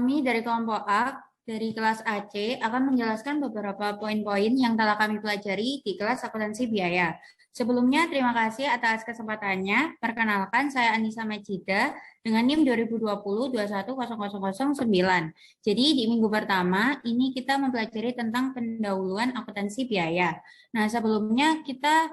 Kami dari kelompok A, dari kelas AC, akan menjelaskan beberapa poin-poin yang telah kami pelajari di kelas akuntansi biaya. Sebelumnya, terima kasih atas kesempatannya. Perkenalkan, saya Anissa Majida dengan NIM 2020-210009. Jadi, di minggu pertama, ini kita mempelajari tentang pendahuluan akuntansi biaya. Nah, sebelumnya kita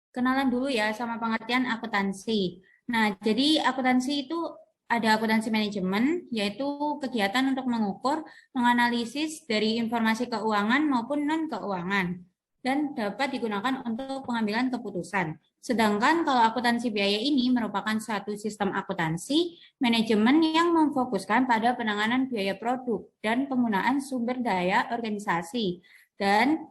kenalan dulu ya sama pengertian akuntansi. Nah, jadi akuntansi itu ada akuntansi manajemen, yaitu kegiatan untuk mengukur, menganalisis dari informasi keuangan maupun non-keuangan, dan dapat digunakan untuk pengambilan keputusan. Sedangkan kalau akuntansi biaya ini merupakan suatu sistem akuntansi manajemen yang memfokuskan pada penanganan biaya produk dan penggunaan sumber daya organisasi. Dan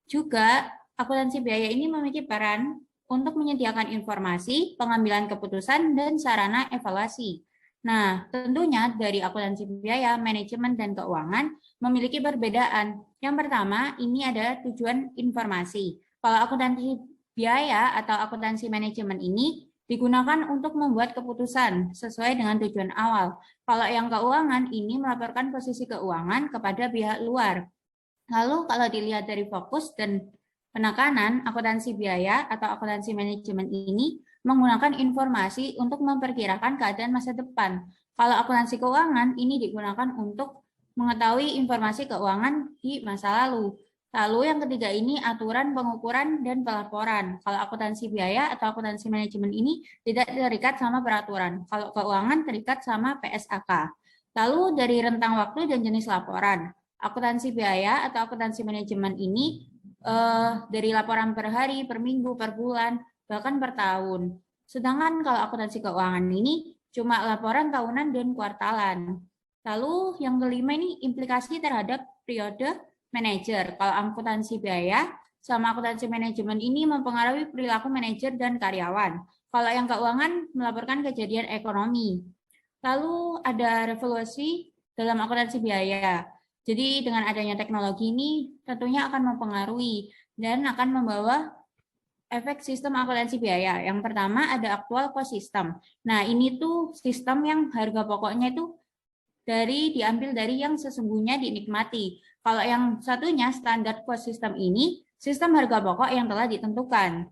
juga akuntansi biaya ini memiliki peran untuk menyediakan informasi, pengambilan keputusan, dan sarana evaluasi. Nah, tentunya dari akuntansi biaya, manajemen, dan keuangan memiliki perbedaan. Yang pertama, ini ada tujuan informasi. Kalau akuntansi biaya atau akuntansi manajemen ini digunakan untuk membuat keputusan sesuai dengan tujuan awal. Kalau yang keuangan ini melaporkan posisi keuangan kepada pihak luar. Lalu kalau dilihat dari fokus dan penekanan, akuntansi biaya atau akuntansi manajemen ini menggunakan informasi untuk memperkirakan keadaan masa depan. Kalau akuntansi keuangan ini digunakan untuk mengetahui informasi keuangan di masa lalu. Lalu yang ketiga ini aturan pengukuran dan pelaporan. Kalau akuntansi biaya atau akuntansi manajemen ini tidak terikat sama peraturan. Kalau keuangan terikat sama PSAK. Lalu dari rentang waktu dan jenis laporan. Akuntansi biaya atau akuntansi manajemen ini dari laporan per hari, per minggu, per bulan, bahkan per tahun. Sedangkan kalau akuntansi keuangan ini cuma laporan tahunan dan kuartalan. Lalu yang kelima ini implikasi terhadap periode manajer. Kalau akuntansi biaya sama akuntansi manajemen ini mempengaruhi perilaku manajer dan karyawan. Kalau yang keuangan melaporkan kejadian ekonomi. Lalu ada revolusi dalam akuntansi biaya. Jadi dengan adanya teknologi ini tentunya akan mempengaruhi dan akan membawa efek sistem akuntansi biaya. Yang pertama ada actual cost system. Nah, ini tuh sistem yang harga pokoknya itu diambil dari yang sesungguhnya dinikmati. Kalau yang satunya standard cost system ini sistem harga pokok yang telah ditentukan.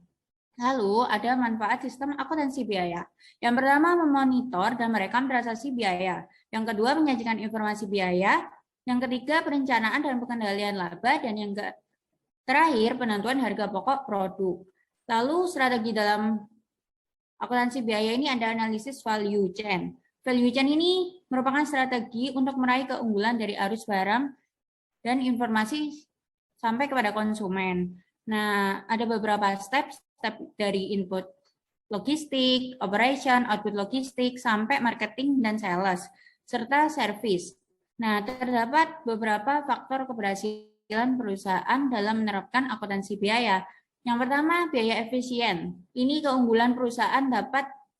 Lalu ada manfaat sistem akuntansi biaya. Yang pertama memonitor dan merekam transaksi biaya. Yang kedua menyajikan informasi biaya. Yang ketiga, perencanaan dan pengendalian laba. Dan yang terakhir, penentuan harga pokok produk. Lalu, strategi dalam akuntansi biaya ini ada analisis value chain. Value chain ini merupakan strategi untuk meraih keunggulan dari arus barang dan informasi sampai kepada konsumen. Nah, ada beberapa step dari input logistik, operation, output logistik, sampai marketing dan sales, serta service. Nah, terdapat beberapa faktor keberhasilan perusahaan dalam menerapkan akuntansi biaya. Yang pertama, biaya efisien. Ini keunggulan perusahaan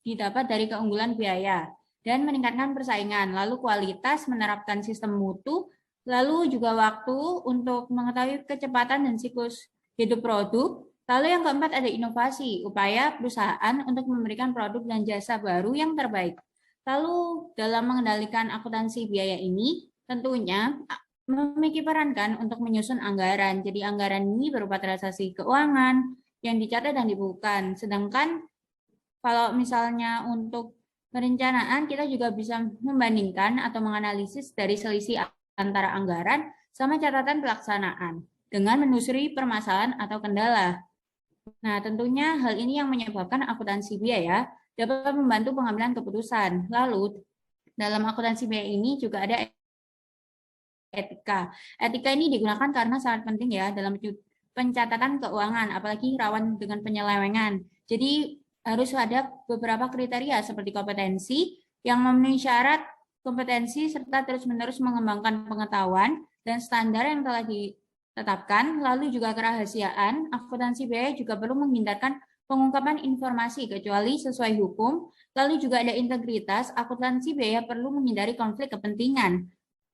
didapat dari keunggulan biaya dan meningkatkan persaingan. Lalu kualitas menerapkan sistem mutu, lalu juga waktu untuk mengetahui kecepatan dan siklus hidup produk. Lalu yang keempat ada inovasi, upaya perusahaan untuk memberikan produk dan jasa baru yang terbaik. Lalu dalam mengendalikan akuntansi biaya ini, tentunya memiliki peran kan untuk menyusun anggaran. Jadi anggaran ini berupa transaksi keuangan yang dicatat dan dibukukan. Sedangkan kalau misalnya untuk perencanaan, kita juga bisa membandingkan atau menganalisis dari selisih antara anggaran sama catatan pelaksanaan dengan menelusuri permasalahan atau kendala. Nah, tentunya hal ini yang menyebabkan akuntansi biaya dapat membantu pengambilan keputusan. Lalu, dalam akuntansi biaya ini juga ada etika. Etika ini digunakan karena sangat penting ya dalam pencatatan keuangan, apalagi rawan dengan penyelewengan. Jadi harus ada beberapa kriteria seperti kompetensi yang memenuhi syarat kompetensi serta terus-menerus mengembangkan pengetahuan dan standar yang telah ditetapkan. Lalu juga kerahasiaan, akuntansi biaya juga perlu menghindarkan pengungkapan informasi kecuali sesuai hukum. Lalu juga ada integritas, akuntansi biaya perlu menghindari konflik kepentingan.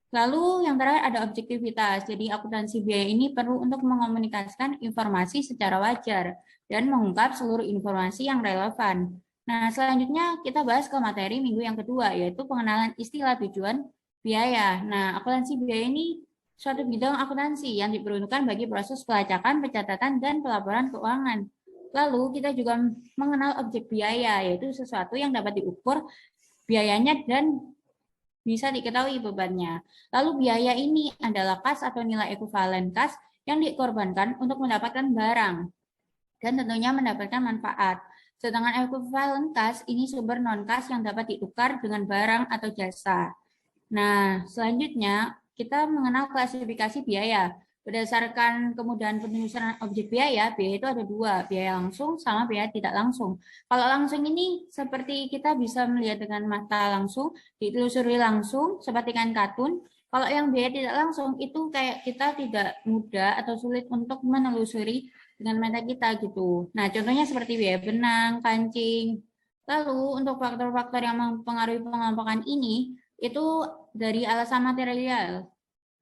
Lalu yang terakhir ada objektivitas. Jadi akuntansi biaya ini perlu untuk mengomunikasikan informasi secara wajar dan mengungkap seluruh informasi yang relevan. Nah, selanjutnya kita bahas ke materi minggu yang kedua, yaitu pengenalan istilah tujuan biaya. Nah, akuntansi biaya ini suatu bidang akuntansi yang diperuntukkan bagi proses pelacakan, pencatatan, dan pelaporan keuangan. Lalu kita juga mengenal objek biaya, yaitu sesuatu yang dapat diukur biayanya dan bisa diketahui bebannya. Lalu biaya ini adalah kas atau nilai ekuivalen kas yang dikorbankan untuk mendapatkan barang dan tentunya mendapatkan manfaat. Sedangkan ekuivalen kas ini sumber non-kas yang dapat ditukar dengan barang atau jasa. Nah, selanjutnya kita mengenal klasifikasi biaya. Berdasarkan kemudahan penelusuran objek biaya, biaya itu ada dua, biaya langsung sama biaya tidak langsung. Kalau langsung ini seperti kita bisa melihat dengan mata langsung, ditelusuri langsung seperti kain katun. Kalau yang biaya tidak langsung itu kayak kita tidak mudah atau sulit untuk menelusuri dengan mata kita gitu. Nah, contohnya seperti biaya benang, kancing. Lalu untuk faktor-faktor yang mempengaruhi pengelompokan ini, itu dari alasan material.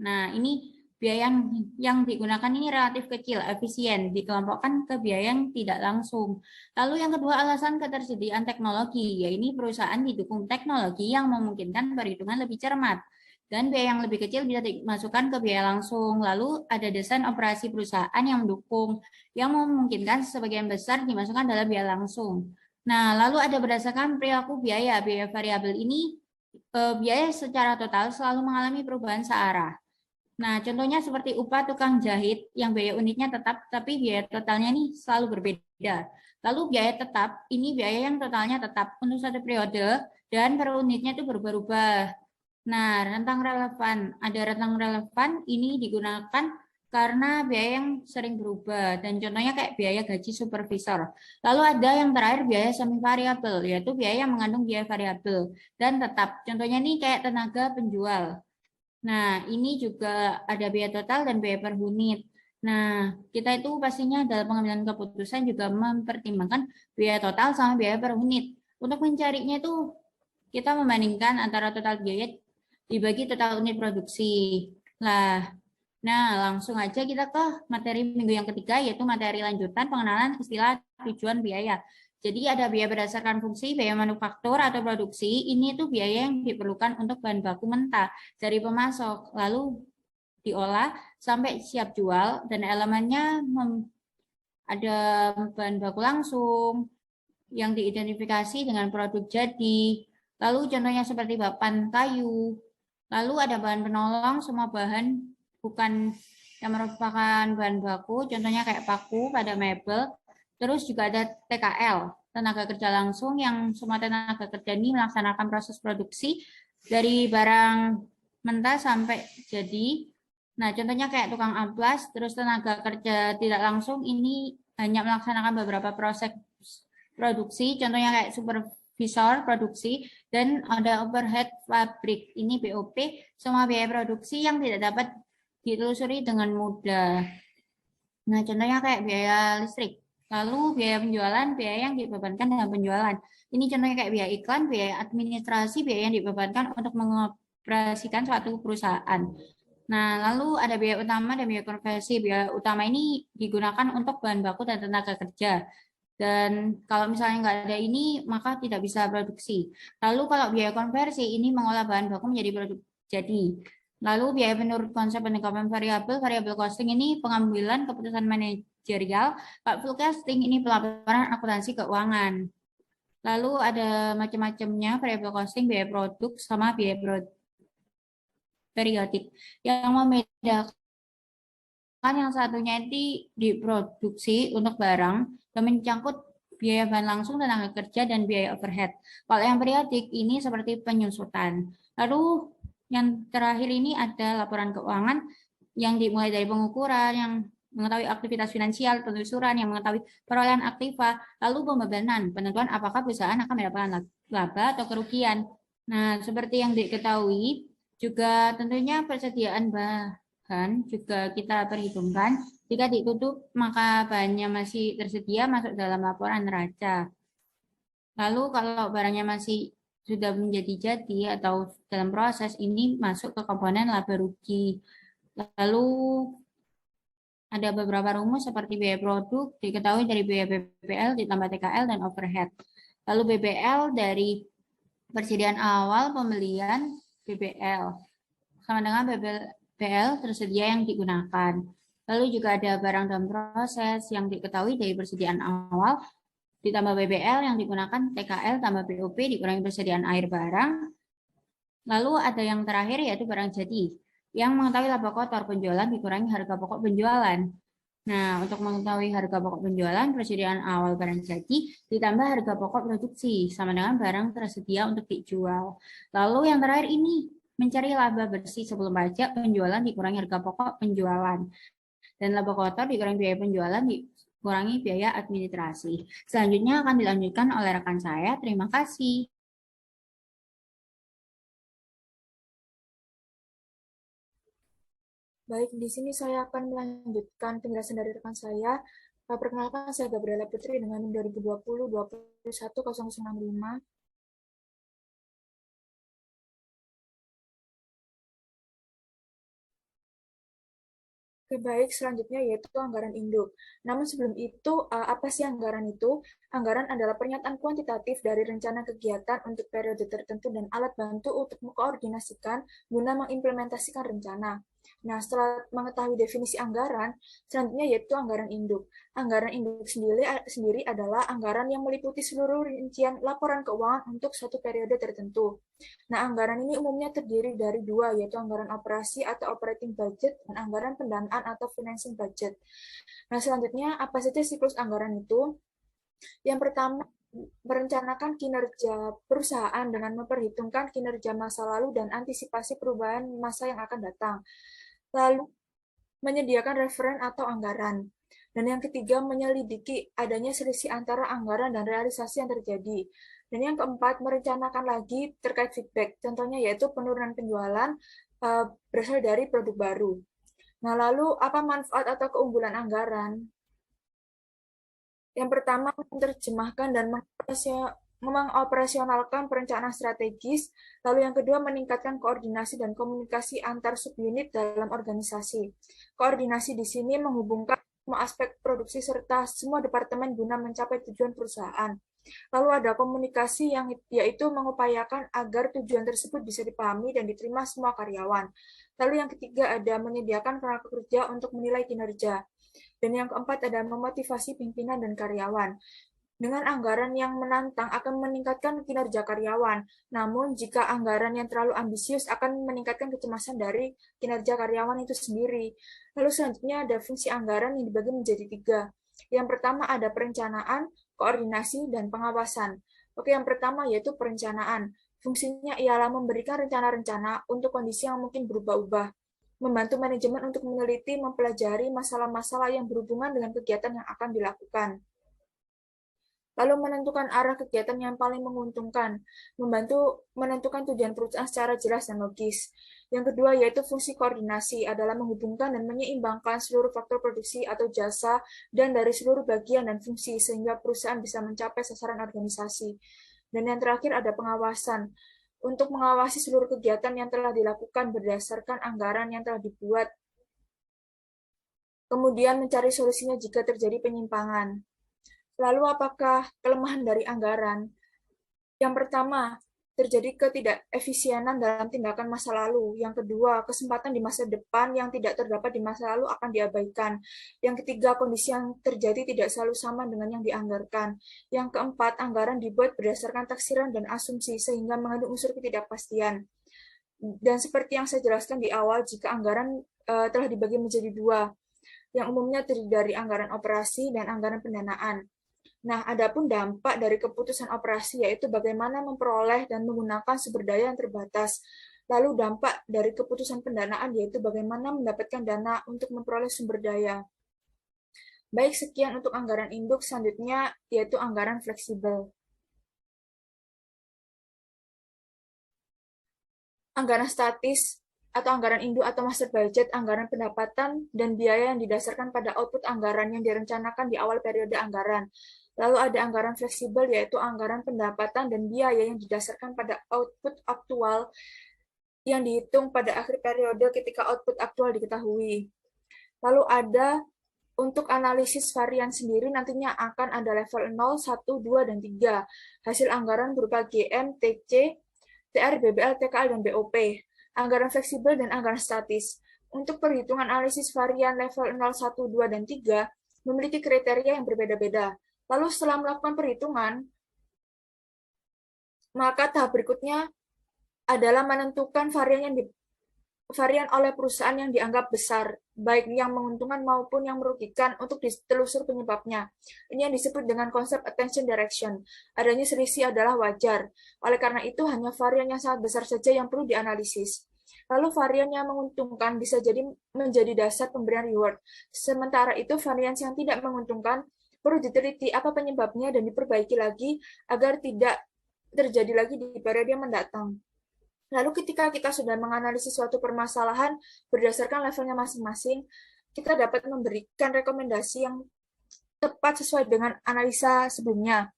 Nah, ini biaya yang digunakan ini relatif kecil, efisien, dikelompokkan ke biaya yang tidak langsung. Lalu yang kedua alasan ketersediaan teknologi, yaitu perusahaan didukung teknologi yang memungkinkan perhitungan lebih cermat. Dan biaya yang lebih kecil bisa dimasukkan ke biaya langsung. Lalu ada desain operasi perusahaan yang mendukung, yang memungkinkan sebagian besar dimasukkan dalam biaya langsung. Nah, lalu ada berdasarkan perilaku biaya. Biaya variabel ini biaya secara total selalu mengalami perubahan searah. Nah, contohnya seperti upah tukang jahit yang biaya unitnya tetap, tapi biaya totalnya ini selalu berbeda. Lalu biaya tetap, ini biaya yang totalnya tetap untuk satu periode dan per unitnya itu berubah-ubah. Nah, rentang relevan. Ada rentang relevan ini digunakan karena biaya yang sering berubah. Dan contohnya kayak biaya gaji supervisor. Lalu ada yang terakhir biaya semi variabel, yaitu biaya yang mengandung biaya variabel dan tetap. Contohnya ini kayak tenaga penjual. Nah, ini juga ada biaya total dan biaya per unit. Nah, kita itu pastinya dalam pengambilan keputusan juga mempertimbangkan biaya total sama biaya per unit. Untuk mencarinya itu kita membandingkan antara total biaya dibagi total unit produksi. Nah, langsung aja kita ke materi minggu yang ketiga, yaitu materi lanjutan pengenalan istilah tujuan biaya. Jadi ada biaya berdasarkan fungsi, biaya manufaktur atau produksi, ini tuh biaya yang diperlukan untuk bahan baku mentah dari pemasok, lalu diolah sampai siap jual, dan elemennya ada bahan baku langsung, yang diidentifikasi dengan produk jadi, lalu contohnya seperti papan kayu, lalu ada bahan penolong, semua bahan bukan yang merupakan bahan baku, contohnya kayak paku pada mebel, terus juga ada TKL, tenaga kerja langsung yang semua tenaga kerja ini melaksanakan proses produksi dari barang mentah sampai jadi. Nah, contohnya kayak tukang amplas, terus tenaga kerja tidak langsung ini hanya melaksanakan beberapa proses produksi, contohnya kayak supervisor produksi, dan ada overhead pabrik, ini BOP, semua biaya produksi yang tidak dapat ditelusuri dengan mudah. Nah, contohnya kayak biaya listrik, lalu biaya penjualan, biaya yang dibebankan dengan penjualan. Ini contohnya kayak biaya iklan, biaya administrasi, biaya yang dibebankan untuk mengoperasikan suatu perusahaan. Nah, lalu ada biaya utama dan biaya konversi. Biaya utama ini digunakan untuk bahan baku dan tenaga kerja. Dan kalau misalnya nggak ada ini, maka tidak bisa produksi. Lalu kalau biaya konversi, ini mengolah bahan baku menjadi produk jadi. Lalu biaya menurut konsep pendekatan variabel, variabel costing ini pengambilan keputusan manajerial, Pak forecasting ini pelaporan akuntansi keuangan. Lalu ada macam-macamnya, variabel costing, biaya produk, sama biaya periodik. Yang membedakan yang satunya itu diproduksi untuk barang dan mencangkut biaya bahan langsung, tenaga kerja, dan biaya overhead. Kalau yang periodik ini seperti penyusutan. Lalu yang terakhir ini ada laporan keuangan yang dimulai dari pengukuran, yang mengetahui aktivitas finansial, penelusuran, yang mengetahui perolehan aktiva, lalu pembebanan, penentuan apakah perusahaan akan mendapatkan laba atau kerugian. Nah, seperti yang diketahui, juga tentunya persediaan bahan juga kita perhitungkan. Jika ditutup, maka bahannya masih tersedia masuk dalam laporan neraca. Lalu kalau barangnya masih sudah menjadi jadi atau dalam proses, ini masuk ke komponen laba rugi. Lalu ada beberapa rumus seperti biaya produk diketahui dari biaya BPL ditambah TKL dan overhead. Lalu BBL dari persediaan awal pembelian BBL. sama dengan BBL tersedia yang digunakan. Lalu juga ada barang dalam proses yang diketahui dari persediaan awal, ditambah BBL yang digunakan TKL tambah BOP dikurangi persediaan air barang. Lalu ada yang terakhir yaitu barang jadi, yang mengetahui laba kotor penjualan dikurangi harga pokok penjualan. Nah, untuk mengetahui harga pokok penjualan, persediaan awal barang jadi ditambah harga pokok produksi, sama dengan barang tersedia untuk dijual. Lalu yang terakhir ini, mencari laba bersih sebelum pajak penjualan dikurangi harga pokok penjualan. Dan laba kotor dikurangi biaya penjualan dikurangi biaya administrasi. Selanjutnya akan dilanjutkan oleh rekan saya. Terima kasih. Baik, di sini saya akan melanjutkan penjelasan dari rekan saya. Perkenalkan, saya Gabriela Putri dengan NIM 2020-21-0065. Oke, baik, selanjutnya yaitu anggaran induk. Namun sebelum itu, apa sih anggaran itu? Anggaran adalah pernyataan kuantitatif dari rencana kegiatan untuk periode tertentu dan alat bantu untuk mengkoordinasikan guna mengimplementasikan rencana. Nah, setelah mengetahui definisi anggaran, selanjutnya yaitu anggaran induk. Anggaran induk sendiri adalah anggaran yang meliputi seluruh rincian laporan keuangan untuk suatu periode tertentu. Nah, anggaran ini umumnya terdiri dari dua, yaitu anggaran operasi atau operating budget dan anggaran pendanaan atau financing budget. Nah, selanjutnya apa saja siklus anggaran itu? Yang pertama, merencanakan kinerja perusahaan dengan memperhitungkan kinerja masa lalu dan antisipasi perubahan masa yang akan datang. Lalu, menyediakan referen atau anggaran. Dan yang ketiga, menyelidiki adanya selisih antara anggaran dan realisasi yang terjadi. Dan yang keempat, merencanakan lagi terkait feedback. Contohnya yaitu penurunan penjualan berasal dari produk baru. Nah, lalu apa manfaat atau keunggulan anggaran? Yang pertama, menerjemahkan dan mengoperasionalkan perencanaan strategis. Lalu yang kedua, meningkatkan koordinasi dan komunikasi antar subunit dalam organisasi. Koordinasi di sini menghubungkan semua aspek produksi serta semua departemen guna mencapai tujuan perusahaan. Lalu ada komunikasi yang yaitu mengupayakan agar tujuan tersebut bisa dipahami dan diterima semua karyawan. Lalu yang ketiga ada menyediakan kerangka kerja untuk menilai kinerja. Dan yang keempat ada memotivasi pimpinan dan karyawan. Dengan anggaran yang menantang akan meningkatkan kinerja karyawan. Namun jika anggaran yang terlalu ambisius akan meningkatkan kecemasan dari kinerja karyawan itu sendiri. Lalu selanjutnya ada fungsi anggaran yang dibagi menjadi tiga. Yang pertama ada perencanaan, koordinasi, dan pengawasan. Oke, yang pertama yaitu perencanaan. Fungsinya ialah memberikan rencana-rencana untuk kondisi yang mungkin berubah-ubah, membantu manajemen untuk meneliti, mempelajari masalah-masalah yang berhubungan dengan kegiatan yang akan dilakukan. Lalu menentukan arah kegiatan yang paling menguntungkan, membantu menentukan tujuan perusahaan secara jelas dan logis. Yang kedua yaitu fungsi koordinasi adalah menghubungkan dan menyeimbangkan seluruh faktor produksi atau jasa dan dari seluruh bagian dan fungsi sehingga perusahaan bisa mencapai sasaran organisasi. Dan yang terakhir ada pengawasan, untuk mengawasi seluruh kegiatan yang telah dilakukan berdasarkan anggaran yang telah dibuat. Kemudian mencari solusinya jika terjadi penyimpangan. Lalu apakah kelemahan dari anggaran? Yang pertama, terjadi ketidakefisienan dalam tindakan masa lalu. Yang kedua, kesempatan di masa depan yang tidak terdapat di masa lalu akan diabaikan. Yang ketiga, kondisi yang terjadi tidak selalu sama dengan yang dianggarkan. Yang keempat, anggaran dibuat berdasarkan taksiran dan asumsi sehingga mengandung unsur ketidakpastian. Dan seperti yang saya jelaskan di awal, jika anggaran telah dibagi menjadi dua, yang umumnya terdiri dari anggaran operasi dan anggaran pendanaan. Nah, adapun dampak dari keputusan operasi yaitu bagaimana memperoleh dan menggunakan sumber daya yang terbatas. Lalu dampak dari keputusan pendanaan yaitu bagaimana mendapatkan dana untuk memperoleh sumber daya. Baik, sekian untuk anggaran induk, selanjutnya yaitu anggaran fleksibel. Anggaran statis atau anggaran induk atau master budget, anggaran pendapatan dan biaya yang didasarkan pada output anggaran yang direncanakan di awal periode anggaran. Lalu ada anggaran fleksibel yaitu anggaran pendapatan dan biaya yang didasarkan pada output aktual yang dihitung pada akhir periode ketika output aktual diketahui. Lalu ada untuk analisis varian sendiri nantinya akan ada level 0, 1, 2, dan 3. Hasil anggaran berupa GM, TC, TR, BBL, TKL, dan BOP. anggaran fleksibel, dan anggaran statis. Untuk perhitungan analisis varian level 0, 1, 2, dan 3 memiliki kriteria yang berbeda-beda. Lalu setelah melakukan perhitungan, maka tahap berikutnya adalah menentukan varian oleh perusahaan yang dianggap besar, baik yang menguntungkan maupun yang merugikan untuk ditelusur penyebabnya. Ini yang disebut dengan konsep attention direction. Adanya selisih adalah wajar. Oleh karena itu, hanya varian yang sangat besar saja yang perlu dianalisis. Lalu varian yang menguntungkan bisa jadi menjadi dasar pemberian reward. Sementara itu, varian yang tidak menguntungkan perlu diteliti apa penyebabnya dan diperbaiki lagi agar tidak terjadi lagi di periode yang mendatang. Lalu ketika kita sudah menganalisis suatu permasalahan berdasarkan levelnya masing-masing, kita dapat memberikan rekomendasi yang tepat sesuai dengan analisa sebelumnya.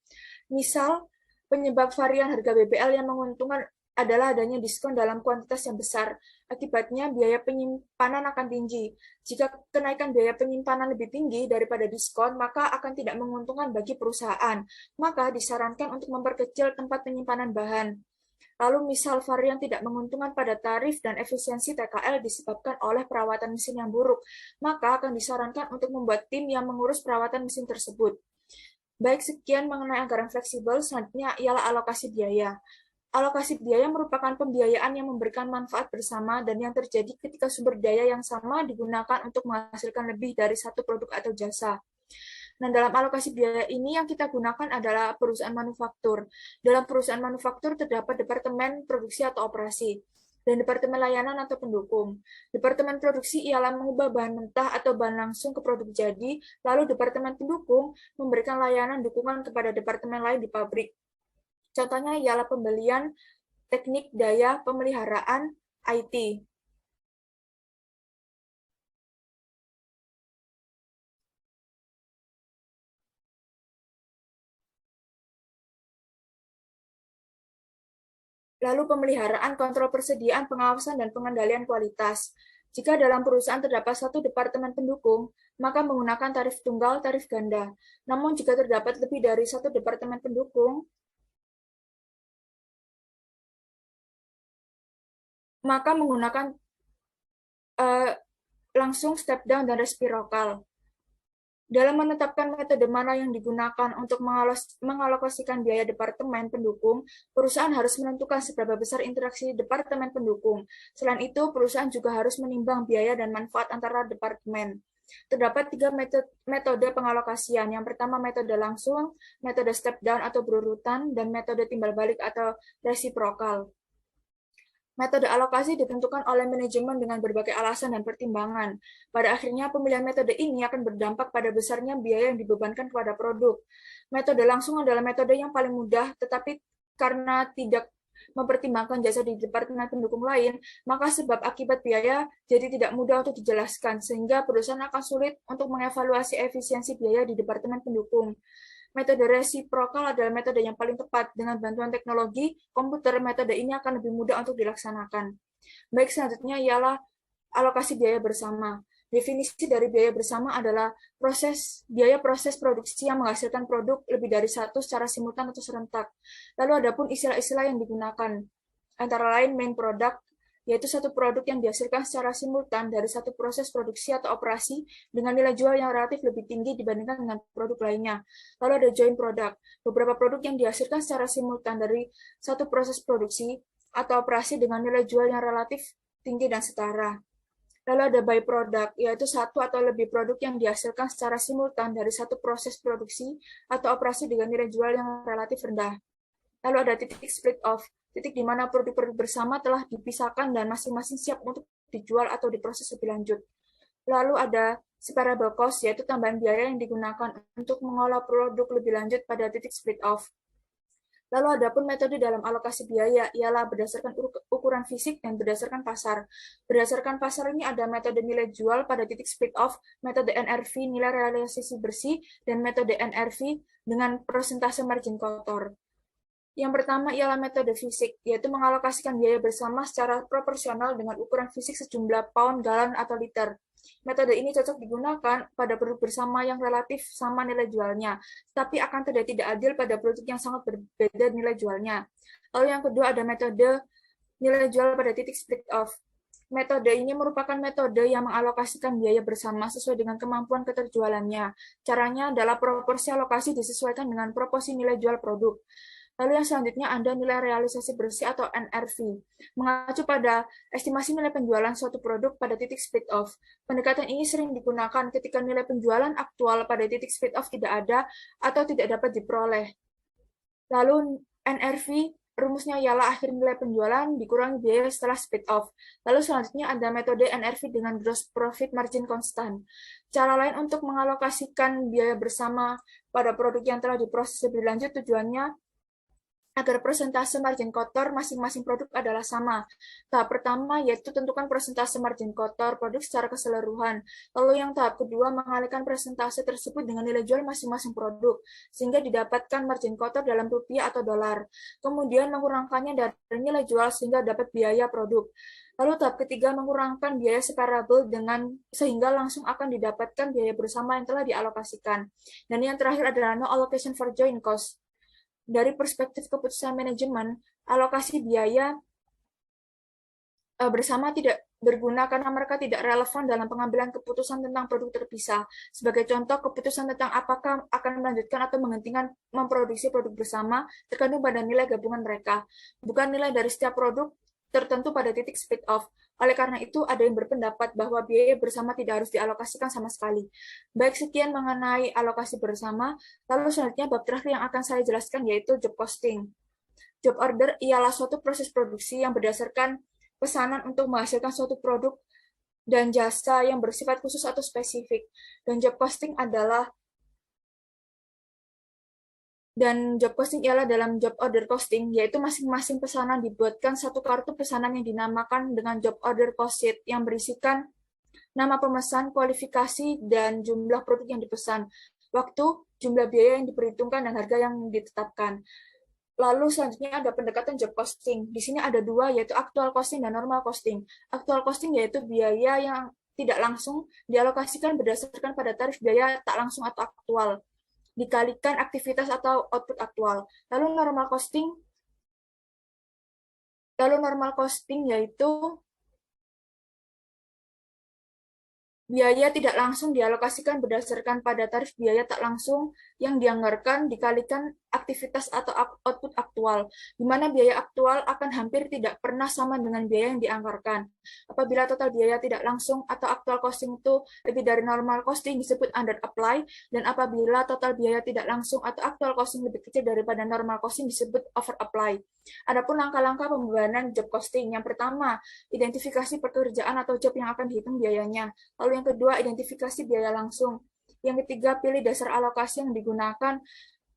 Misal, penyebab varian harga BBL yang menguntungkan adalah adanya diskon dalam kuantitas yang besar. Akibatnya, biaya penyimpanan akan tinggi. Jika kenaikan biaya penyimpanan lebih tinggi daripada diskon, maka akan tidak menguntungkan bagi perusahaan. Maka disarankan untuk memperkecil tempat penyimpanan bahan. Lalu misal varian tidak menguntungkan pada tarif dan efisiensi TKL disebabkan oleh perawatan mesin yang buruk, maka akan disarankan untuk membuat tim yang mengurus perawatan mesin tersebut. Baik, sekian mengenai anggaran fleksibel. Selanjutnya ialah alokasi biaya. Alokasi biaya merupakan pembiayaan yang memberikan manfaat bersama dan yang terjadi ketika sumber daya yang sama digunakan untuk menghasilkan lebih dari satu produk atau jasa. Nah, dalam alokasi biaya ini yang kita gunakan adalah perusahaan manufaktur. Dalam perusahaan manufaktur terdapat departemen produksi atau operasi, dan departemen layanan atau pendukung. Departemen produksi ialah mengubah bahan mentah atau bahan langsung ke produk jadi, lalu departemen pendukung memberikan layanan dukungan kepada departemen lain di pabrik. Contohnya ialah pembelian, teknik, daya, pemeliharaan, IT. Lalu pemeliharaan, kontrol persediaan, pengawasan, dan pengendalian kualitas. Jika dalam perusahaan terdapat satu departemen pendukung, maka menggunakan tarif tunggal, tarif ganda. Namun jika terdapat lebih dari satu departemen pendukung, maka menggunakan langsung step down dan resiprokal. Dalam menetapkan metode mana yang digunakan untuk mengalokasikan biaya departemen pendukung, perusahaan harus menentukan seberapa besar interaksi departemen pendukung. Selain itu, perusahaan juga harus menimbang biaya dan manfaat antara departemen. Terdapat 3 metode pengalokasian. Yang pertama, metode langsung, metode step down atau berurutan, dan metode timbal balik atau resiprokal. Metode alokasi ditentukan oleh manajemen dengan berbagai alasan dan pertimbangan. Pada akhirnya, pemilihan metode ini akan berdampak pada besarnya biaya yang dibebankan kepada produk. Metode langsung adalah metode yang paling mudah, tetapi karena tidak mempertimbangkan jasa di departemen pendukung lain, maka sebab akibat biaya jadi tidak mudah untuk dijelaskan, sehingga perusahaan akan sulit untuk mengevaluasi efisiensi biaya di departemen pendukung. Metode resiprokal adalah metode yang paling tepat. Dengan bantuan teknologi komputer, metode ini akan lebih mudah untuk dilaksanakan. Baik, selanjutnya ialah alokasi biaya bersama. Definisi dari biaya bersama adalah biaya proses produksi yang menghasilkan produk lebih dari satu secara simultan atau serentak. Lalu ada pun istilah-istilah yang digunakan, antara lain main product, yaitu satu produk yang dihasilkan secara simultan dari satu proses produksi atau operasi dengan nilai jual yang relatif lebih tinggi dibandingkan dengan produk lainnya. Lalu ada joint product, beberapa produk yang dihasilkan secara simultan dari satu proses produksi atau operasi dengan nilai jual yang relatif tinggi dan setara. Lalu ada byproduct, yaitu satu atau lebih produk yang dihasilkan secara simultan dari satu proses produksi atau operasi dengan nilai jual yang relatif rendah. Lalu ada titik split off, titik di mana produk-produk bersama telah dipisahkan dan masing-masing siap untuk dijual atau diproses lebih lanjut. Lalu ada separable cost, yaitu tambahan biaya yang digunakan untuk mengolah produk lebih lanjut pada titik split off. Lalu ada pun metode dalam alokasi biaya, ialah berdasarkan ukuran fisik dan berdasarkan pasar. Berdasarkan pasar ini ada metode nilai jual pada titik split off, metode NRV, nilai realisasi bersih, dan metode NRV dengan persentase margin kotor. Yang pertama ialah metode fisik, yaitu mengalokasikan biaya bersama secara proporsional dengan ukuran fisik sejumlah pound, galon, atau liter. Metode ini cocok digunakan pada produk bersama yang relatif sama nilai jualnya, tapi akan tidak adil pada produk yang sangat berbeda nilai jualnya. Lalu yang kedua ada metode nilai jual pada titik split off. Metode ini merupakan metode yang mengalokasikan biaya bersama sesuai dengan kemampuan keterjualannya. Caranya adalah proporsi alokasi disesuaikan dengan proporsi nilai jual produk. Lalu yang selanjutnya ada nilai realisasi bersih atau NRV, mengacu pada estimasi nilai penjualan suatu produk pada titik split off. Pendekatan ini sering digunakan ketika nilai penjualan aktual pada titik split off tidak ada atau tidak dapat diperoleh. Lalu NRV rumusnya ialah akhir nilai penjualan dikurangi biaya setelah split off. Lalu selanjutnya ada metode NRV dengan gross profit margin constant. Cara lain untuk mengalokasikan biaya bersama pada produk yang telah diproses lebih lanjut tujuannya agar persentase margin kotor masing-masing produk adalah sama. Tahap pertama yaitu tentukan persentase margin kotor produk secara keseluruhan. Lalu yang tahap kedua mengalihkan persentase tersebut dengan nilai jual masing-masing produk, sehingga didapatkan margin kotor dalam rupiah atau dolar. Kemudian mengurangkannya dari nilai jual sehingga dapat biaya produk. Lalu tahap ketiga mengurangkan biaya separable sehingga langsung akan didapatkan biaya bersama yang telah dialokasikan. Dan yang terakhir adalah no allocation for joint cost. Dari perspektif keputusan manajemen, alokasi biaya bersama tidak berguna karena mereka tidak relevan dalam pengambilan keputusan tentang produk terpisah. Sebagai contoh, keputusan tentang apakah akan melanjutkan atau menghentikan memproduksi produk bersama tergantung pada nilai gabungan mereka, bukan nilai dari setiap produk tertentu pada titik split off. Oleh karena itu, ada yang berpendapat bahwa biaya bersama tidak harus dialokasikan sama sekali. Baik, sekian mengenai alokasi bersama. Lalu selanjutnya bab terakhir yang akan saya jelaskan yaitu job costing. Job order ialah suatu proses produksi yang berdasarkan pesanan untuk menghasilkan suatu produk dan jasa yang bersifat khusus atau spesifik. Dan job costing ialah dalam job order costing, yaitu masing-masing pesanan dibuatkan satu kartu pesanan yang dinamakan dengan job order cost sheet yang berisikan nama pemesan, kualifikasi, dan jumlah produk yang dipesan, waktu, jumlah biaya yang diperhitungkan, dan harga yang ditetapkan. Lalu selanjutnya ada pendekatan job costing. Di sini ada dua, yaitu actual costing dan normal costing. Actual costing yaitu biaya yang tidak langsung dialokasikan berdasarkan pada tarif biaya tak langsung atau aktual, dikalikan aktivitas atau output aktual. Lalu normal costing yaitu biaya tidak langsung dialokasikan berdasarkan pada tarif biaya tak langsung yang dianggarkan dikalikan aktivitas atau output aktual, di mana biaya aktual akan hampir tidak pernah sama dengan biaya yang dianggarkan. Apabila total biaya tidak langsung atau actual costing itu lebih dari normal costing disebut under apply, dan apabila total biaya tidak langsung atau actual costing lebih kecil daripada normal costing disebut over apply. Adapun langkah-langkah pembebanan job costing, yang pertama, identifikasi pekerjaan atau job yang akan dihitung biayanya. Lalu yang kedua, identifikasi biaya langsung. Yang ketiga, pilih dasar alokasi yang digunakan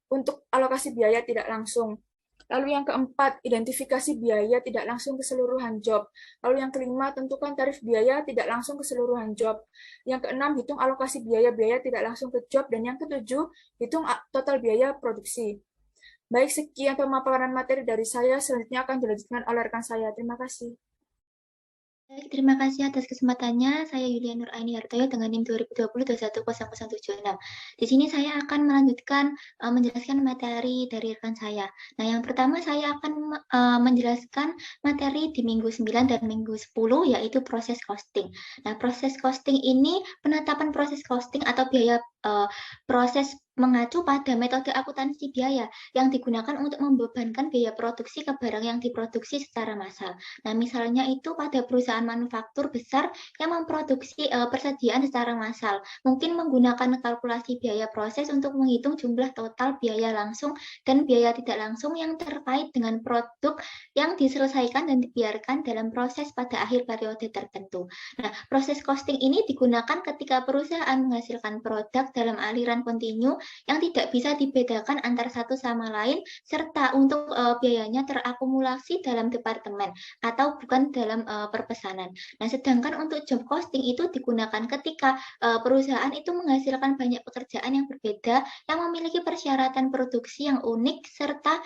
untuk alokasi biaya tidak langsung. Lalu yang keempat, identifikasi biaya tidak langsung keseluruhan job. Lalu yang kelima, tentukan tarif biaya tidak langsung keseluruhan job. Yang keenam, hitung alokasi biaya-biaya tidak langsung ke job. Dan yang ketujuh, hitung total biaya produksi. Baik, sekian pemaparan materi dari saya. Selanjutnya akan dilanjutkan oleh rekan saya. Terima kasih. Baik, terima kasih atas kesempatannya. Saya Yulia Nuraini Hartoyo dengan NIM 2020-210076. Di sini saya akan melanjutkan menjelaskan materi dari rekan saya. Nah, yang pertama saya akan menjelaskan materi di minggu 9 dan minggu 10, yaitu proses costing. Nah, proses costing ini penetapan proses costing atau biaya proses mengacu pada metode akuntansi biaya yang digunakan untuk membebankan biaya produksi ke barang yang diproduksi secara massal. Nah, misalnya itu pada perusahaan manufaktur besar yang memproduksi persediaan secara massal, mungkin menggunakan kalkulasi biaya proses untuk menghitung jumlah total biaya langsung dan biaya tidak langsung yang terkait dengan produk yang diselesaikan dan dibiarkan dalam proses pada akhir periode tertentu. Nah, proses costing ini digunakan ketika perusahaan menghasilkan produk dalam aliran kontinu yang tidak bisa dibedakan antara satu sama lain, serta untuk biayanya terakumulasi dalam departemen atau bukan dalam perpesanan. Nah, sedangkan untuk job costing itu digunakan ketika perusahaan itu menghasilkan banyak pekerjaan yang berbeda yang memiliki persyaratan produksi yang unik serta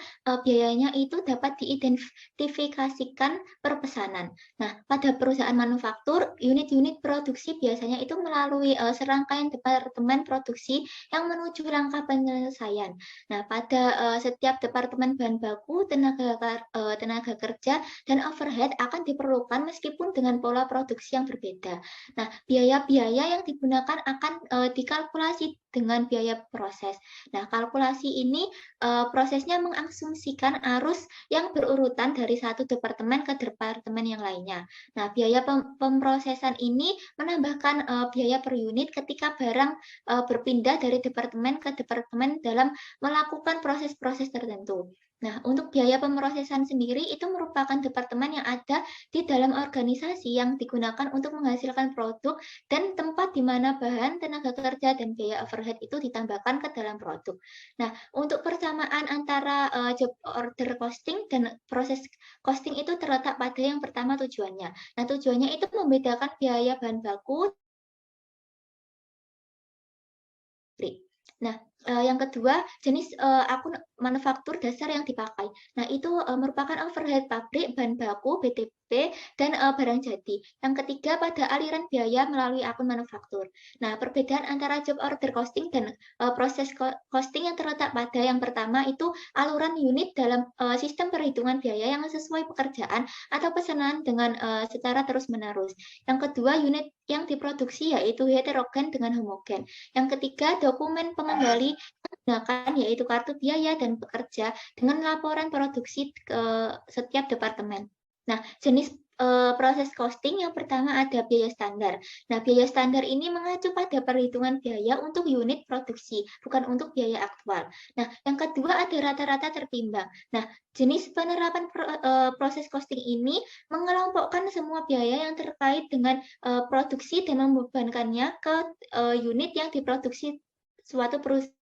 biayanya itu dapat diidentifikasikan per pesanan. Nah, pada perusahaan manufaktur, unit-unit produksi biasanya itu melalui serangkaian departemen produksi yang menuju 7 langkah penyelesaian. Nah, pada setiap departemen bahan baku, tenaga kerja, dan overhead akan diperlukan meskipun dengan pola produksi yang berbeda. Nah, biaya-biaya yang digunakan akan dikalkulasi dengan biaya proses. Nah, kalkulasi ini prosesnya mengasumsikan arus yang berurutan dari satu departemen ke departemen yang lainnya. Nah, biaya pemrosesan ini menambahkan biaya per unit ketika barang berpindah dari departemen ke departemen dalam melakukan proses-proses tertentu. Nah, untuk biaya pemrosesan sendiri itu merupakan departemen yang ada di dalam organisasi yang digunakan untuk menghasilkan produk dan tempat di mana bahan, tenaga kerja, dan biaya overhead itu ditambahkan ke dalam produk. Nah, untuk persamaan antara job order costing dan proses costing itu terletak pada yang pertama tujuannya. Nah, tujuannya itu membedakan biaya bahan baku. Nah, yang kedua, jenis akun manufaktur dasar yang dipakai. Nah, itu merupakan overhead pabrik, bahan baku, BTP, dan barang jadi. Yang ketiga, pada aliran biaya melalui akun manufaktur. Nah, perbedaan antara job order costing dan proses costing yang terletak pada yang pertama itu aluran unit dalam sistem perhitungan biaya yang sesuai pekerjaan atau pesanan dengan secara terus-menerus. Yang kedua, unit yang diproduksi yaitu heterogen dengan homogen. Yang ketiga, dokumen pengembali digunakan yaitu kartu biaya dan pekerja dengan laporan produksi ke setiap departemen. Nah, jenis proses costing yang pertama ada biaya standar. Nah, biaya standar ini mengacu pada perhitungan biaya untuk unit produksi, bukan untuk biaya aktual. Nah, yang kedua ada rata-rata tertimbang. Nah, jenis penerapan proses costing ini mengelompokkan semua biaya yang terkait dengan produksi dan membebankannya ke unit yang diproduksi suatu perusahaan.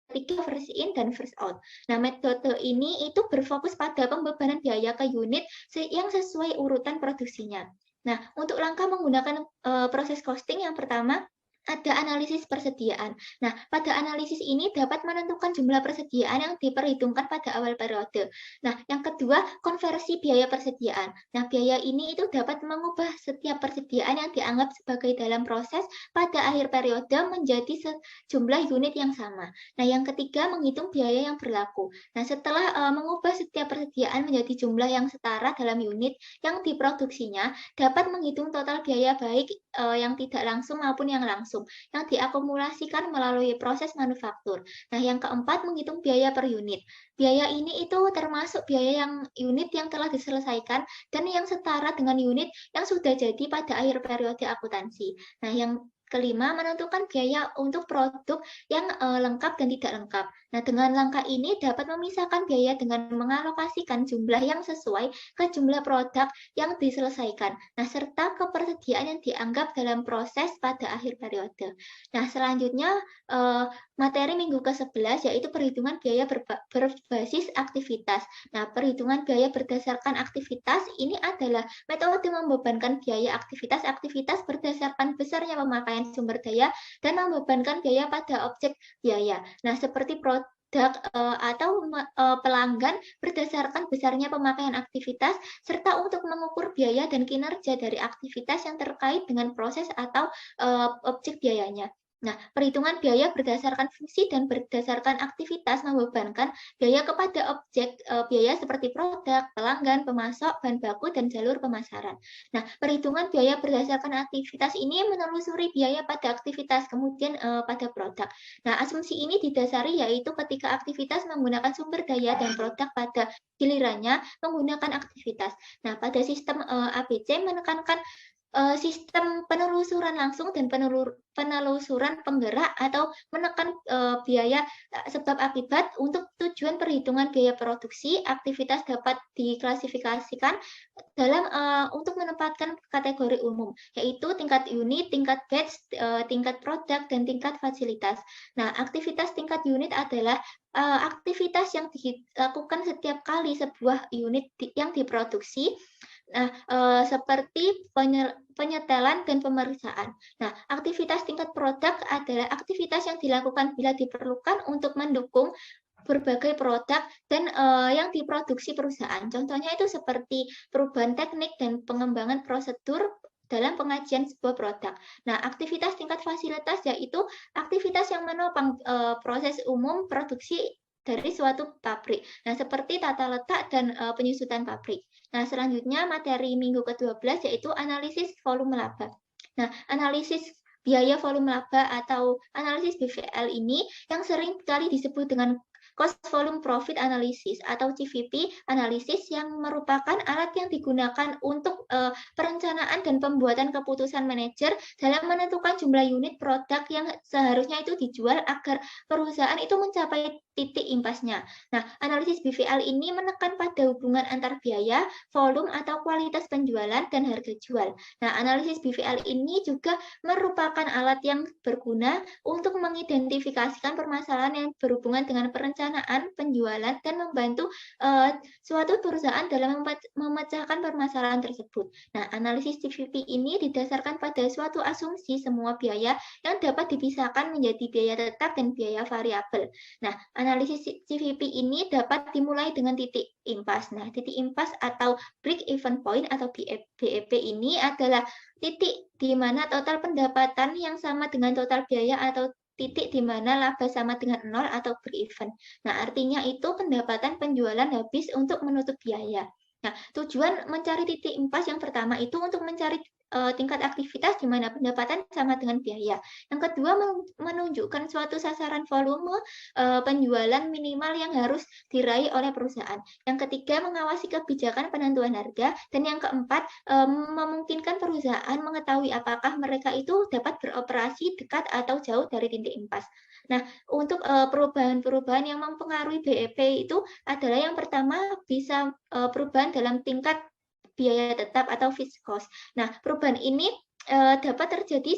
Ketiga, first in dan first out. Nah, metode ini itu berfokus pada pembebanan biaya ke unit yang sesuai urutan produksinya. Nah, untuk langkah menggunakan proses costing yang pertama, ada analisis persediaan. Nah, pada analisis ini dapat menentukan jumlah persediaan yang diperhitungkan pada awal periode. Nah, yang kedua, konversi biaya persediaan. Nah, biaya ini itu dapat mengubah setiap persediaan yang dianggap sebagai dalam proses pada akhir periode menjadi sejumlah unit yang sama. Nah, yang ketiga, menghitung biaya yang berlaku. Nah, setelah mengubah setiap persediaan menjadi jumlah yang setara dalam unit yang diproduksinya, dapat menghitung total biaya baik yang tidak langsung maupun yang langsung yang diakumulasikan melalui proses manufaktur. Nah, yang keempat, menghitung biaya per unit. Biaya ini itu termasuk biaya yang unit yang telah diselesaikan dan yang setara dengan unit yang sudah jadi pada akhir periode akuntansi. Nah, yang kelima, menentukan biaya untuk produk yang lengkap dan tidak lengkap. Nah, dengan langkah ini dapat memisahkan biaya dengan mengalokasikan jumlah yang sesuai ke jumlah produk yang diselesaikan. Nah, serta kepersediaan yang dianggap dalam proses pada akhir periode. Nah, selanjutnya materi minggu ke-11 yaitu perhitungan biaya berbasis aktivitas. Nah, perhitungan biaya berdasarkan aktivitas ini adalah metode membebankan biaya aktivitas berdasarkan besarnya pemakaian sumber daya dan membebankan biaya pada objek biaya. Nah, seperti produk atau pelanggan berdasarkan besarnya pemakaian aktivitas serta untuk mengukur biaya dan kinerja dari aktivitas yang terkait dengan proses atau objek biayanya. Nah, perhitungan biaya berdasarkan fungsi dan berdasarkan aktivitas membebankan biaya kepada objek biaya seperti produk, pelanggan, pemasok, bahan baku, dan jalur pemasaran. Nah, perhitungan biaya berdasarkan aktivitas ini menelusuri biaya pada aktivitas, kemudian pada produk. Nah, asumsi ini didasari yaitu ketika aktivitas menggunakan sumber daya dan produk pada gilirannya menggunakan aktivitas. Nah, pada sistem ABC menekankan sistem penelusuran langsung dan penelusuran penggerak atau menekan biaya sebab akibat untuk tujuan perhitungan biaya produksi, aktivitas dapat diklasifikasikan dalam untuk menempatkan kategori umum, yaitu tingkat unit, tingkat batch, tingkat produk, dan tingkat fasilitas. Nah, aktivitas tingkat unit adalah aktivitas yang dilakukan setiap kali sebuah unit yang diproduksi. Nah, seperti penyetelan dan pemeriksaan. Nah, aktivitas tingkat produk adalah aktivitas yang dilakukan bila diperlukan untuk mendukung berbagai produk dan yang diproduksi perusahaan. Contohnya itu seperti perubahan teknik dan pengembangan prosedur dalam pengajian sebuah produk. Nah, aktivitas tingkat fasilitas yaitu aktivitas yang menopang proses umum produksi dari suatu pabrik. Nah, seperti tata letak dan penyusutan pabrik. Nah, selanjutnya materi minggu ke-12 yaitu analisis volume laba. Nah, analisis biaya volume laba atau analisis BVL ini yang sering kali disebut dengan Cost Volume Profit Analysis atau CVP analisis yang merupakan alat yang digunakan untuk perencanaan dan pembuatan keputusan manajer dalam menentukan jumlah unit produk yang seharusnya itu dijual agar perusahaan itu mencapai titik impasnya. Nah, analisis BVL ini menekan pada hubungan antar biaya, volume atau kualitas penjualan dan harga jual. Nah, analisis BVL ini juga merupakan alat yang berguna untuk mengidentifikasikan permasalahan yang berhubungan dengan perencanaan, penjualan, dan membantu suatu perusahaan dalam memecahkan permasalahan tersebut. Nah, analisis CVP ini didasarkan pada suatu asumsi semua biaya yang dapat dipisahkan menjadi biaya tetap dan biaya variabel. Nah, analisis CVP ini dapat dimulai dengan titik impas. Nah, titik impas atau break even point atau BEP ini adalah titik di mana total pendapatan yang sama dengan total biaya atau titik di mana laba sama dengan 0 atau break even. Nah, artinya itu pendapatan penjualan habis untuk menutup biaya. Nah, tujuan mencari titik impas yang pertama itu untuk mencari tingkat aktivitas di mana pendapatan sama dengan biaya. Yang kedua, menunjukkan suatu sasaran volume penjualan minimal yang harus diraih oleh perusahaan. Yang ketiga, mengawasi kebijakan penentuan harga. Dan yang keempat, memungkinkan perusahaan mengetahui apakah mereka itu dapat beroperasi dekat atau jauh dari titik impas. Nah, untuk perubahan-perubahan yang mempengaruhi BEP itu adalah yang pertama bisa perubahan dalam tingkat biaya tetap atau fixed cost. Nah, perubahan ini dapat terjadi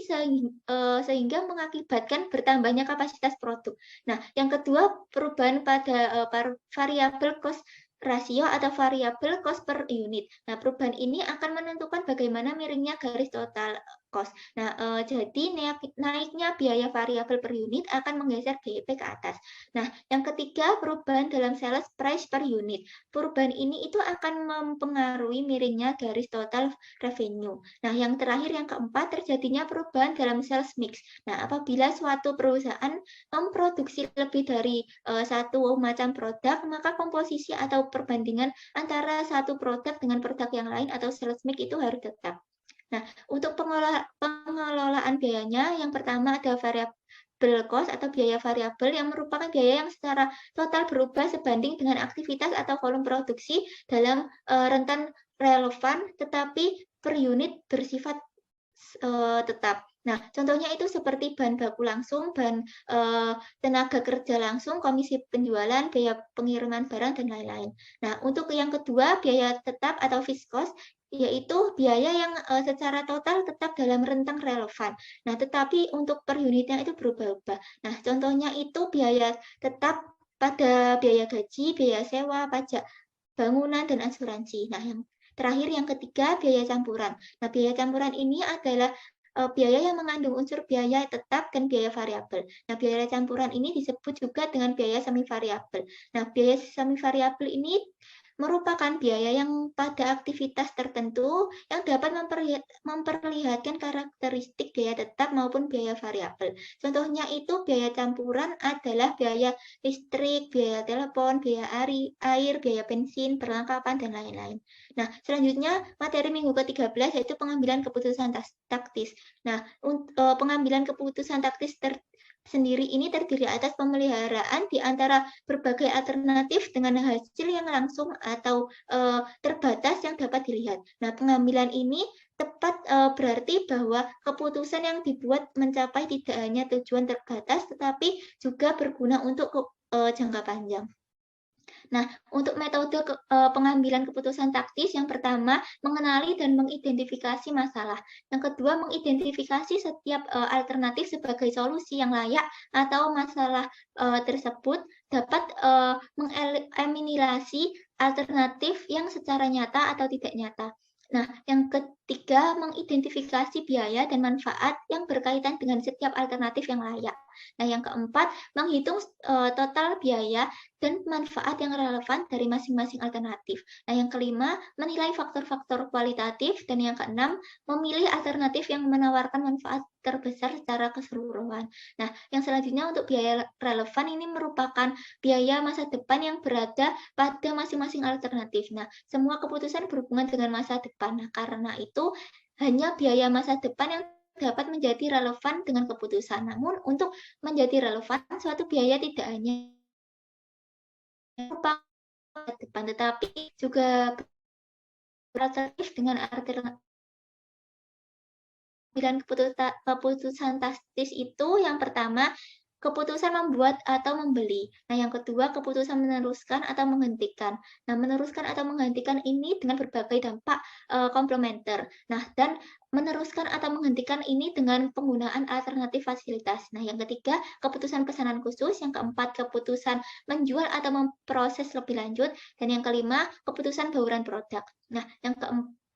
sehingga mengakibatkan bertambahnya kapasitas produk. Nah, yang kedua perubahan pada variabel cost rasio atau variabel cost per unit. Nah, perubahan ini akan menentukan bagaimana miringnya garis total cost. Nah, jadi naiknya biaya variabel per unit akan menggeser BEP ke atas. Nah, yang ketiga perubahan dalam sales price per unit. Perubahan ini itu akan mempengaruhi miringnya garis total revenue. Nah, yang terakhir yang keempat terjadinya perubahan dalam sales mix. Nah, apabila suatu perusahaan memproduksi lebih dari satu macam produk, maka komposisi atau perbandingan antara satu produk dengan produk yang lain atau sales mix itu harus tetap. Nah, untuk pengelolaan biayanya, yang pertama ada variable cost atau biaya variabel yang merupakan biaya yang secara total berubah sebanding dengan aktivitas atau volume produksi dalam rentan relevan, tetapi per unit bersifat tetap. Nah, contohnya itu seperti bahan baku langsung, bahan tenaga kerja langsung, komisi penjualan, biaya pengiriman barang, dan lain-lain. Nah, untuk yang kedua, biaya tetap atau fixed cost, yaitu biaya yang secara total tetap dalam rentang relevan. Nah, tetapi untuk per unitnya itu berubah-ubah. Nah, contohnya itu biaya tetap pada biaya gaji, biaya sewa, pajak bangunan, dan asuransi. Nah, yang terakhir yang ketiga, biaya campuran. Nah, biaya campuran ini adalah biaya yang mengandung unsur biaya tetap dan biaya variabel. Nah, biaya campuran ini disebut juga dengan biaya semi variabel. Nah, biaya semi variabel ini merupakan biaya yang pada aktivitas tertentu yang dapat memperlihatkan karakteristik biaya tetap maupun biaya variabel. Contohnya itu biaya campuran adalah biaya listrik, biaya telepon, biaya air, biaya bensin, perlengkapan, dan lain-lain. Nah, selanjutnya materi minggu ke-13 yaitu pengambilan keputusan taktis. Nah, pengambilan keputusan taktis sendiri ini terdiri atas pemeliharaan di antara berbagai alternatif dengan hasil yang langsung atau terbatas yang dapat dilihat. Nah, pengambilan ini tepat berarti bahwa keputusan yang dibuat mencapai tidak hanya tujuan terbatas, tetapi juga berguna untuk jangka panjang. Nah, untuk metode pengambilan keputusan taktis, yang pertama, mengenali dan mengidentifikasi masalah. Yang kedua, mengidentifikasi setiap alternatif sebagai solusi yang layak atau masalah tersebut dapat mengeliminasi alternatif yang secara nyata atau tidak nyata. Nah, yang ketiga, mengidentifikasi biaya dan manfaat yang berkaitan dengan setiap alternatif yang layak. Nah, yang keempat, menghitung total biaya dan manfaat yang relevan dari masing-masing alternatif. Nah, yang kelima, menilai faktor-faktor kualitatif. Dan yang keenam, memilih alternatif yang menawarkan manfaat terbesar secara keseluruhan. Nah, yang selanjutnya untuk biaya relevan ini merupakan biaya masa depan yang berada pada masing-masing alternatif. Nah, semua keputusan berhubungan dengan masa depan. Nah, karena itu hanya biaya masa depan yang dapat menjadi relevan dengan keputusan. Namun, untuk menjadi relevan, suatu biaya tidak hanya merupakan masa depan, tetapi juga beralternatif dengan alternatif. Keputusan taktis itu yang pertama, keputusan membuat atau membeli. Nah, yang kedua, keputusan meneruskan atau menghentikan. Nah, meneruskan atau menghentikan ini dengan berbagai dampak komplementer. Nah, dan meneruskan atau menghentikan ini dengan penggunaan alternatif fasilitas. Nah, yang ketiga, keputusan pesanan khusus. Yang keempat, keputusan menjual atau memproses lebih lanjut. Dan yang kelima, keputusan bauran produk. Nah, yang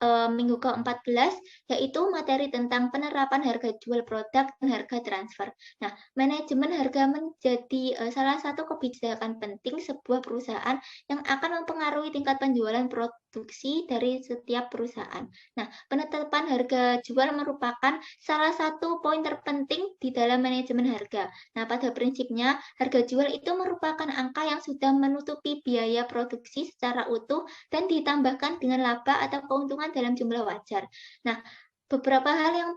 minggu ke-14 yaitu materi tentang penerapan harga jual produk dan harga transfer. Nah, manajemen harga menjadi salah satu kebijakan penting sebuah perusahaan yang akan mempengaruhi tingkat penjualan produksi dari setiap perusahaan. Nah, penetapan harga jual merupakan salah satu poin terpenting di dalam manajemen harga. Nah, pada prinsipnya, harga jual itu merupakan angka yang sudah menutupi biaya produksi secara utuh dan ditambahkan dengan laba atau keuntungan dalam jumlah wajar. Nah, beberapa hal yang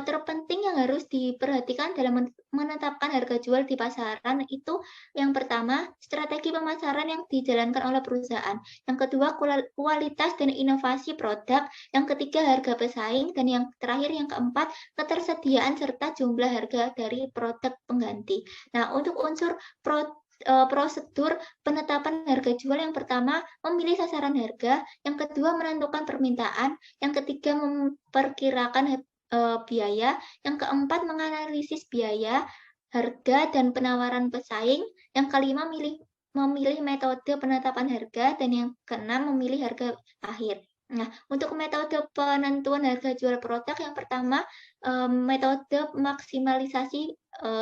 terpenting yang harus diperhatikan dalam menetapkan harga jual di pasaran itu yang pertama, strategi pemasaran yang dijalankan oleh perusahaan. Yang kedua, kualitas dan inovasi produk. Yang ketiga, harga pesaing. Dan yang terakhir, yang keempat, ketersediaan serta jumlah harga dari produk pengganti. Nah, untuk unsur prosedur penetapan harga jual yang pertama, memilih sasaran harga. Yang kedua, menentukan permintaan. Yang ketiga, memperkirakan biaya. Yang keempat, menganalisis biaya, harga, dan penawaran pesaing. Yang kelima, memilih metode penetapan harga. Dan yang keenam, memilih harga akhir. Nah, untuk metode penentuan harga jual produk yang pertama, metode maksimalisasi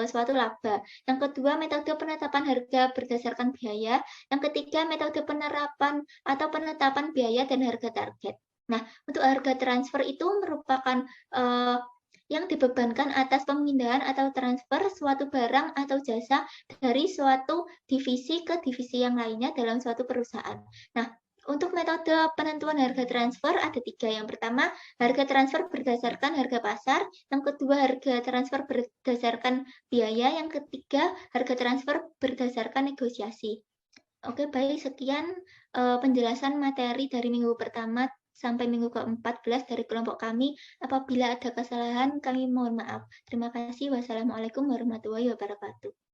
suatu laba. Yang kedua, metode penetapan harga berdasarkan biaya. Yang ketiga, metode penerapan atau penetapan biaya dan harga target. Nah, untuk harga transfer itu merupakan yang dibebankan atas pemindahan atau transfer suatu barang atau jasa dari suatu divisi ke divisi yang lainnya dalam suatu perusahaan. Nah, untuk metode penentuan harga transfer ada 3. Yang pertama, harga transfer berdasarkan harga pasar. Yang kedua, harga transfer berdasarkan biaya. Yang ketiga, harga transfer berdasarkan negosiasi. Oke, baik. Sekian penjelasan materi dari minggu pertama sampai minggu ke-14 dari kelompok kami. Apabila ada kesalahan, kami mohon maaf. Terima kasih. Wassalamualaikum warahmatullahi wabarakatuh.